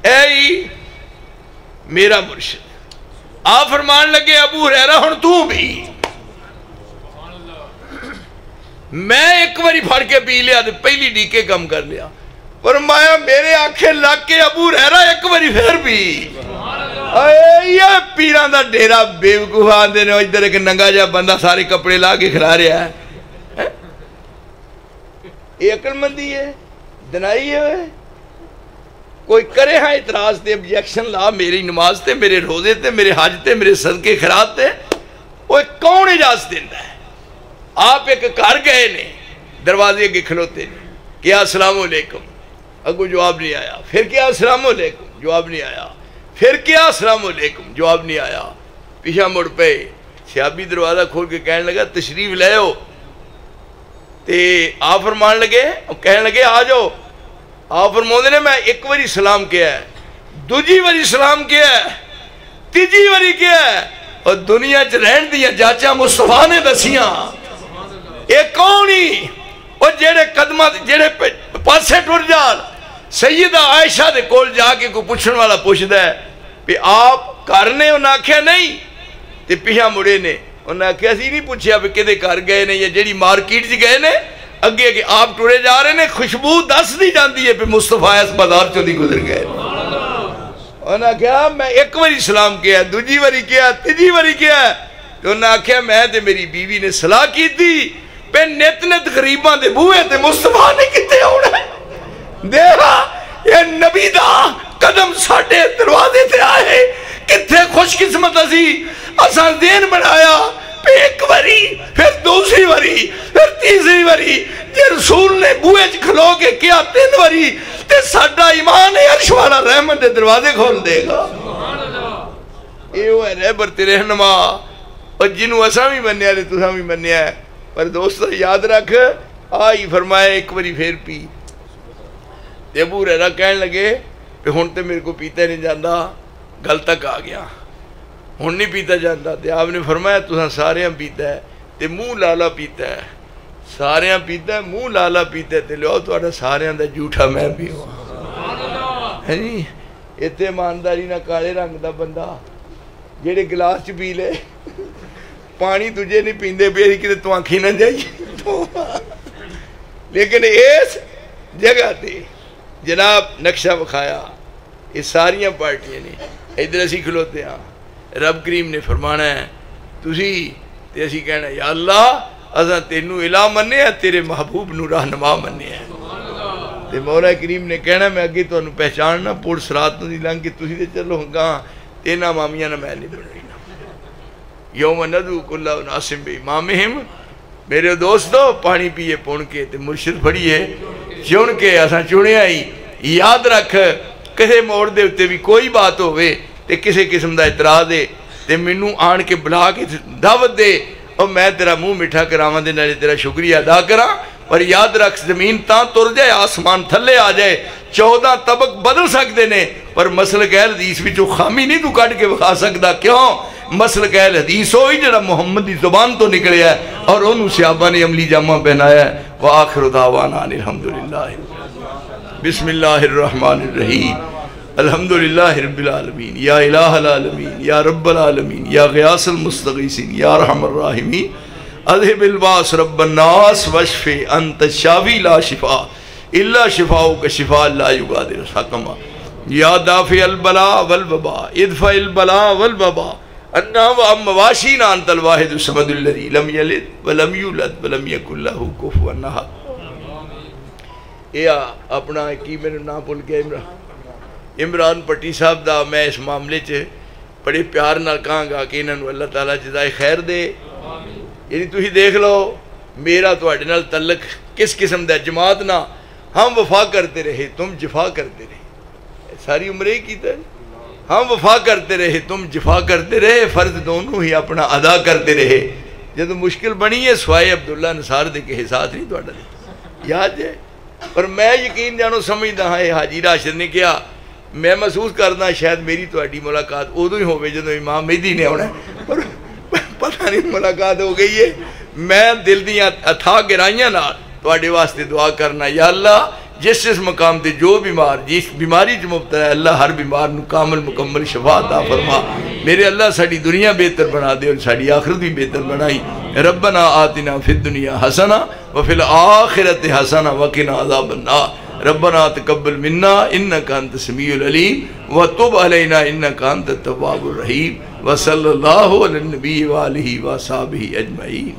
اے میرا مرشد۔ آپ فرمان لگے ابو ہریرہ ہن تو بھی، میں ایک باری پھڑ کے پی لیا تے پہلی ڈیکے کم کر لیا۔ فرمایا میرے آنکھیں لگ کے ابو ہریرہ ایک باری پھر بھی۔ یہ پیران دا ڈیرا بیوقوف آندے نے، ادھر ایک ننگا جا بندہ سارے کپڑے لا کے کھلا رہا ہے، یہ عقل مندی ہے، دنائی ہے۔ کوئی کرے ہاں اعتراض تے ابجیکشن لا، میری نماز تے، میرے روزے تے، میرے حج تے، میرے صدقے خیرات تے، وہ کون اجازت دیندہ ہے؟ آپ ایک گھر گئے نے، دروازے کے کھلوتے نے، کیا السلام علیکم، اگو جواب نہیں آیا، پھر کیا السلام علیکم، جواب نہیں آیا، پھر کیا السلام علیکم، جواب نہیں آیا، پیچھا مڑ پہ صحابی دروازہ کھول کے کہنے لگا تشریف لے ہو، تے آپ فرمان لگے کہنے لگے آ جاؤ۔ آپ فرماؤں نے میں ایک باری سلام کیا ہے، دوجی باری سلام کیا ہے، تیجی باری کیا ہے، اور دنیا چ رہن دیا جاچا مصطفیٰ نے دسیاں یہ کون ہی اور جیڑے قدمہ جیڑے پاسے ٹر جان۔ سیدہ عائشہ دے کول جا کے کوئی پوچھن والا پوچھدا ہے کہ آپ کرنے انہاں آکھیا نہیں، تے پیچھا مڑے نے انہاں آکھیا اسی نہیں پوچھیا کہ کدے کر گئے نے یا جیڑی مارکیٹ جی گئے نے اگے کہ آپ ٹرے جا رہے نے، خوشبو دس دی جاندی ہے پہ مصطفیٰ اس بازار چوں دی گزر گئے۔ انہاں کہا میں ایک باری سلام کیا، دوجی باری کیا، تیجی باری کیا، تو انہاں کہا میں تے میری بیوی نے صلاح کی تھی پہ نت نت غریبان دے بوئے تے مصطفیٰ نے کتے ہونا ہے۔ دیکھا یہ نبی دا قدم ساڑھے دروازے تے آئے، کتے خوش قسمت اسی اسان دین بنایا پہ ایک باری، پھر دوسری باری، پھر تیسری باری، یہ رسول نے بوئے کھلو کے کیا 3 باری، تے ساڑھا ایمان ہے عرش والا رحمت دے دروازے کھول دے گا۔ یہ وہ ہے رہبر تے رہنما، اور جنہوں اساں بھی بنیا ہے تو اساں بھی بنیا ہے، پر دوستو یاد رکھ آئی فرمایا ایک باری پھر پی۔ تے ابو ہریرہ کہنے لگے کہ ہن تے میرے کو پیتا نہیں جاندہ، گل تک آ گیا، ہن نہیں پیتا جاندہ۔ تے آپ نے فرمایا تُساں سارے ہم پیتا ہے، تے منہ لالا پیتا ہے، سارے ہم پیتا ہے، منہ لالا پیتا ہے، تے لو تو آڑا سارے ہم دا جھوٹا میں بھی ہوں۔ ہے جی اتنے ایمانداری نہ کالے رنگ دا بندہ جیڑے گلاس چ پی لے پانی تجھے نہیں پیندے پہ کہ تو آنکھی نہ جائیے، لیکن اس جگہ تے جناب نقشہ بکھایا، یہ ساریاں پارٹیاں نے ادھر اسی کھلوتے ہیں۔ رب کریم نے فرمانا ہے تسی تے اسی کہنا ہے یا اللہ اساں تینوں الہ مننے ہیں، تیرے محبوب نو رہنما مننے ہیں۔ تے مولا کریم نے کہنا میں اگے تو انہوں پہچاننا پوڑ سرات نو دی لنگ کے تسی تے چلو ہنگاں تینا مامیاں نہ میں نہیں بڑھ رہی نا۔ یوم ندعو کل اناس بامامہم، میرے دوستو پانی پیئے پون کے تے مرشد پڑھی ہے چون کے اساں چونے آئی۔ یاد رکھ کسے موڑ دے ہوتے بھی کوئی بات ہوئے تے کسے قسم دا اعتراض دے تے منوں آن کے بلا کے دعوت دے اور میں تیرا منہ مٹھا کراواں دے نالے تیرا شکریہ ادا کراں۔ پر یاد رکھ زمین تاں تر جائے آسمان تھلے آ جائے 14 طبق بدل سکتے نے، پر مسلک اہل حدیث بھی جو خامی نہیں تو کٹ کے بخا سکتا۔ کیوں؟ مسلک اہل حدیث ہوئی جڑا محمد دی زبان تو نکلے ہے اور انہوں صحابہ نے عملی جامعہ پہنایا ہے۔ وآخر دعوانا الحمدللہ۔ بسم اللہ الرحمن الرحیم۔ الحمدللہ رب العالمین، یا الہ العالمین، یا رب العالمین، یا غیاث المستغیثین، یا ارحم الراحمین، اذهب الباس رب الناس واشف انت الشافی لا شفاء الا شفاؤک شفاء لا یغادر سقما، یا دافع البلاء والوباء ادفع البلاء والوباء انا وام مواشینا انت الواحد الصمد الذی لم یلد ولم یولد ولم یکن له کفوا احد۔ یہ اپنا کی میرے نام بھول گیا، عمران پٹی صاحب دا، میں اس معاملے چ بڑے پیار نہ کہاں گا کہ انہوں اللہ تعالیٰ جزائے خیر دے۔ یعنی تھی دیکھ لو میرا تواڈے نال تعلق کس قسم دا، جماعت نہ ہم وفا کرتے رہے تم جفا کرتے رہے، ساری عمریں کیتا ہے، ہم وفا کرتے رہے تم جفا کرتے رہے، فرض دونوں ہی اپنا ادا کرتے رہے۔ جب مشکل بنی ہے سوائے عبداللہ نثار دے کے حساس نہیں تواڈا دے یاد ہے، پر میں یقین جانو سمجھدا ہاں حاجی راشد نے کیا، میں محسوس کرنا شاید میری تواڈی ملاقات ادو ہی ہوئے جدو امام مہدی نے آنا ہے، پر پتہ نہیں ملاقات ہو گئی ہے۔ میں دل دیاں اتھا گرائیاں نال تواڈے واسطے دعا کرنا، یا اللہ جس مقام تے جو بیمار جس بیماری چ مبتلا ہے اللہ ہر بیمار نو کامل مکمل شفا عطا فرما، میرے اللہ ساڈی دنیا بہتر بنا دے اور ساڈی آخرت بھی بہتر بنائی۔ ربنا آتنا فی الدنیا حسنہ وفی الآخرۃ حسنہ وقنا عذاب النار، ربنا تقبل منا انک انت السمیع العلیم وتب علینا انک انت التواب الرحیم، وصلی اللہ علی النبی وآلہ وصحبہ اجمعین۔